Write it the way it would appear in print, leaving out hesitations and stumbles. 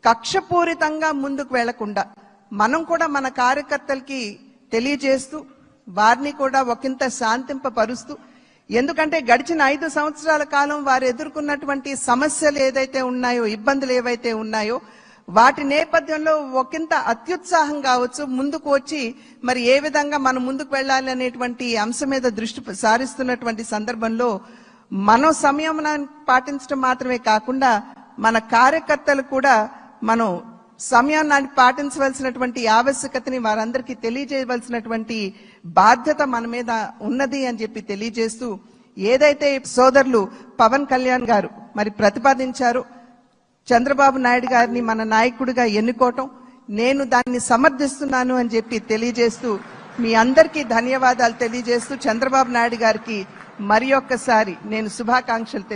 కక్షపూరితంగా ముందుకు వెళ్లకుండా మనం కూడా మన కార్యకర్తలకి తెలియజేస్తూ వారిని కూడా ఒకంత శాంతింపపరుస్తూ, ఎందుకంటే గడిచిన 5 సంవత్సరాల కాలం వారు ఎదుర్కొన్నటువంటి సమస్యలు ఏదైతే ఉన్నాయో, ఇబ్బందులు ఏవైతే ఉన్నాయో, వాటి నేపథ్యంలో ఒకంత అత్యుత్సాహం కావచ్చు ముందుకు వచ్చి మరి ఏ విధంగా మనం ముందుకు వెళ్ళాలి అనేటువంటి అంశం మీద దృష్టి సారిస్తున్నటువంటి సందర్భంలో మనం సంయమనాన్ని పాటించడం మాత్రమే కాకుండా మన కార్యకర్తలు కూడా మనం సంయమనాన్ని పాటించవలసినటువంటి ఆవశ్యకతని వారందరికీ తెలియజేయవలసినటువంటి బాధ్యత మన మీద ఉన్నది అని చెప్పి తెలియజేస్తూ, ఏదైతే సోదరులు పవన్ కళ్యాణ్ గారు మరి ప్రతిపాదించారో చంద్రబాబు నాయుడు గారిని మన నాయకుడిగా ఎన్నుకోవటం, నేను దాన్ని సమర్థిస్తున్నాను అని చెప్పి తెలియజేస్తూ మీ అందరికీ ధన్యవాదాలు తెలియజేస్తూ చంద్రబాబు నాయుడు గారికి మరి ఒక్కసారి నేను శుభాకాంక్షలు